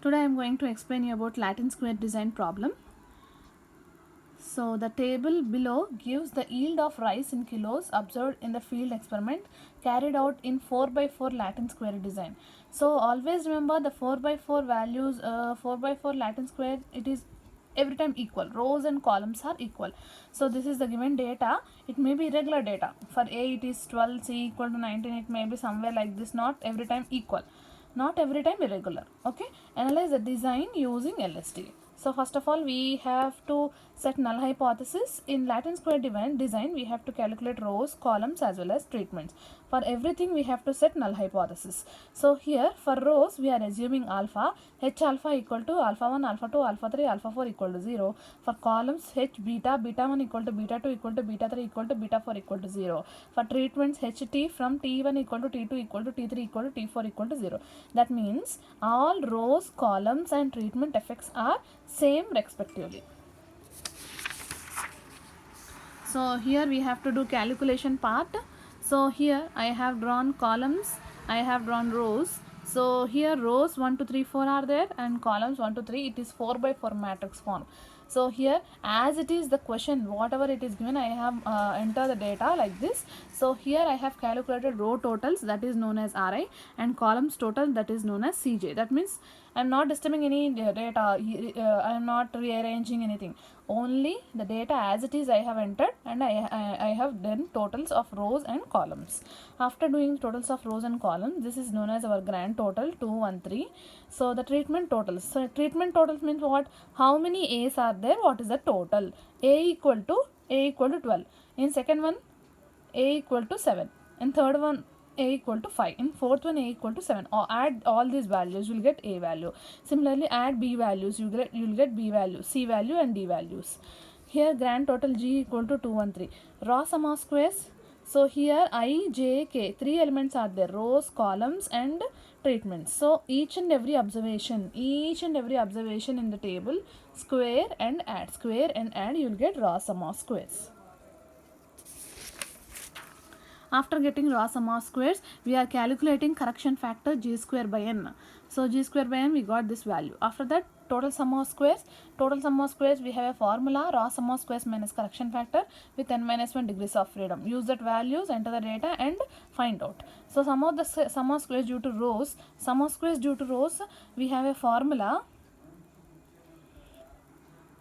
Today I am going to explain you about Latin square design problem. So the table below gives the yield of rice in kilos observed in the field experiment carried out in 4x4 Latin square design. So always remember the 4x4 values, 4x4 Latin square, it is every time equal. Rows and columns are equal. So this is the given data. It may be regular data. For A it is 12, C equal to 19, it may be somewhere like this, not every time equal. Not every time irregular. Okay, analyze the design using LST. So first of all, we have to set null hypothesis. In Latin square design, we have to calculate rows, columns as well as treatments. For everything we have to set null hypothesis. So here for rows we are assuming alpha, h alpha equal to alpha 1, alpha 2, alpha 3, alpha 4 equal to 0. For columns h beta, beta 1 equal to beta 2 equal to beta 3 equal to beta 4 equal to 0. For treatments ht from t1 equal to t2 equal to t3 equal to t4 equal to 0. That means all rows, columns and treatment effects are same respectively. So here we have to do calculation part. So here I have drawn columns, I have drawn rows. So here rows 1 2 3 4 are there and columns 1 2 3, it is 4x4 matrix form. So here as it is the question, whatever it is given, I have entered the data like this. So here I have calculated row totals, that is known as Ri, and columns total, that is known as Cj. That means I am not disturbing any data, I am not rearranging anything. Only the data as it is I have entered, and I have done totals of rows and columns. After doing totals of rows and columns, this is known as our grand total 213. So the treatment totals. So treatment totals means what? How many A's are there? What is the total? A equal to 12. In second one, A equal to 7. In third one, A equal to 5. In fourth one, A equal to 7. Or add all these values, you will get A value. Similarly, add B values, you will get B value, C value and D values. Here grand total G equal to 213. Raw sum of squares. So here I, J, K, 3 elements are there, rows, columns and treatments. So each and every observation in the table, square and add, you will get raw sum of squares. After getting raw sum of squares, we are calculating correction factor g square by n. So g square by n, we got this value. After that, total sum of squares, we have a formula, raw sum of squares minus correction factor with n minus 1 degrees of freedom. Use that values, enter the data and find out. So sum of squares due to rows, we have a formula.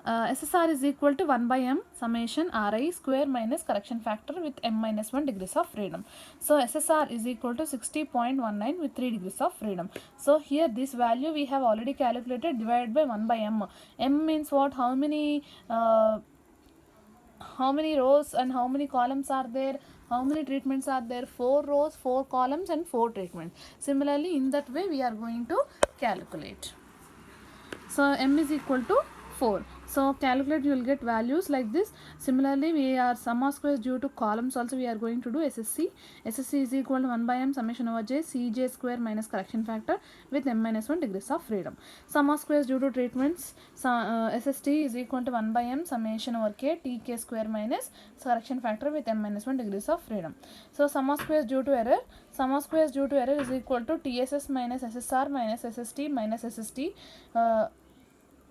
SSR is equal to 1 by m summation Ri square minus correction factor with m minus 1 degrees of freedom. So SSR is equal to 60.19 with 3 degrees of freedom. So here this value we have already calculated, divided by 1 by m. M means what? How many rows and how many columns are there? How many treatments are there? 4 rows, 4 columns and 4 treatments. Similarly, in that way we are going to calculate. So m is equal to 4. So calculate, you will get values like this. Similarly, we are sum of squares due to columns also we are going to do SSC. SSC is equal to 1 by m summation over j Cj square minus correction factor with m minus 1 degrees of freedom. Sum of squares due to treatments, SST is equal to 1 by m summation over k Tk square minus correction factor with m minus 1 degrees of freedom. So sum of squares due to error, is equal to TSS minus SSR minus SST minus SST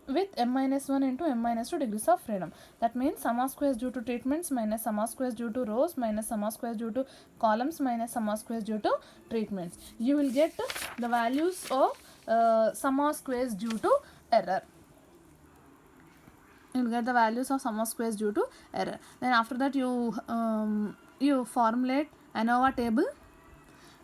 with m minus 1 into m minus 2 degrees of freedom. That means sum of squares due to treatments minus sum of squares due to rows minus sum of squares due to columns minus sum of squares due to treatments. You will get the values of sum of squares due to error. You will get the values of sum of squares due to error. Then after that you formulate ANOVA table.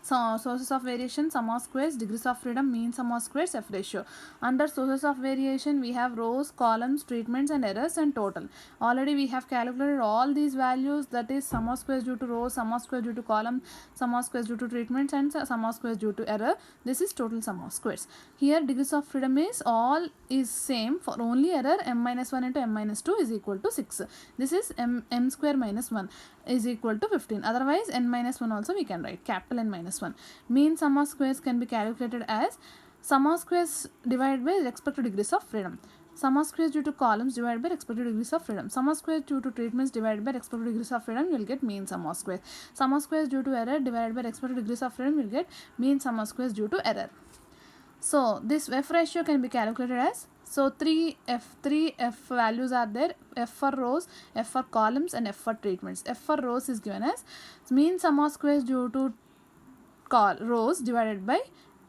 So sources of variation, sum of squares, degrees of freedom, mean sum of squares, F ratio. Under sources of variation, we have rows, columns, treatments and errors and total. Already we have calculated all these values, that is sum of squares due to rows, sum of squares due to column, sum of squares due to treatments and sum of squares due to error. This is total sum of squares. Here degrees of freedom is all is same. For only error, m minus 1 into m minus 2 is equal to 6. This is m square minus 1 is equal to 15. Otherwise n minus 1 also we can write, capital N minus 1. Mean sum of squares can be calculated as sum of squares divided by respective degrees of freedom. Sum of squares due to columns divided by respective degrees of freedom. Sum of squares due to treatments divided by respective degrees of freedom, you will get mean sum of squares. Sum of squares due to error divided by respective degrees of freedom, you will get mean sum of squares due to error. So this F ratio can be calculated as, so three F values are there, F for rows, F for columns, and F for treatments. F for rows is given as mean sum of squares due to rows divided by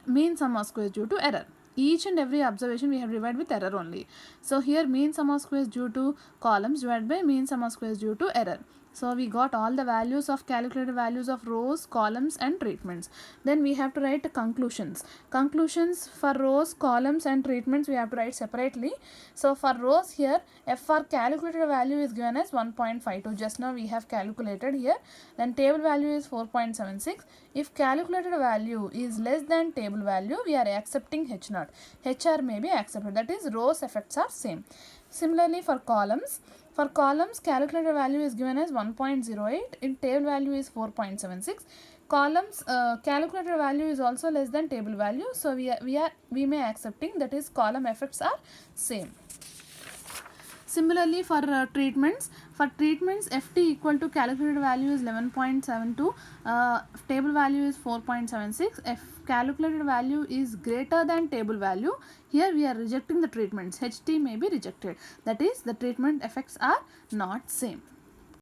mean sum of squares due to error. Each and every observation we have divided with error only. So here mean sum of squares due to columns divided by mean sum of squares due to error. So we got all the values of calculated values of rows, columns, and treatments. Then we have to write conclusions. Conclusions for rows, columns, and treatments we have to write separately. So for rows here, F for calculated value is given as 1.52. Just now we have calculated here. Then table value is 4.76. If calculated value is less than table value, we are accepting H0. HR may be accepted. That is, rows effects are same. Similarly for columns, calculated value is given as 1.08, in table value is 4.76. Columns calculated value is also less than table value, so we may accepting, that is, column effects are same. Similarly for treatments, FT equal to calculated value is 11.72, table value is 4.76. If calculated value is greater than table value, here we are rejecting the treatments. HT may be rejected, that is, the treatment effects are not same.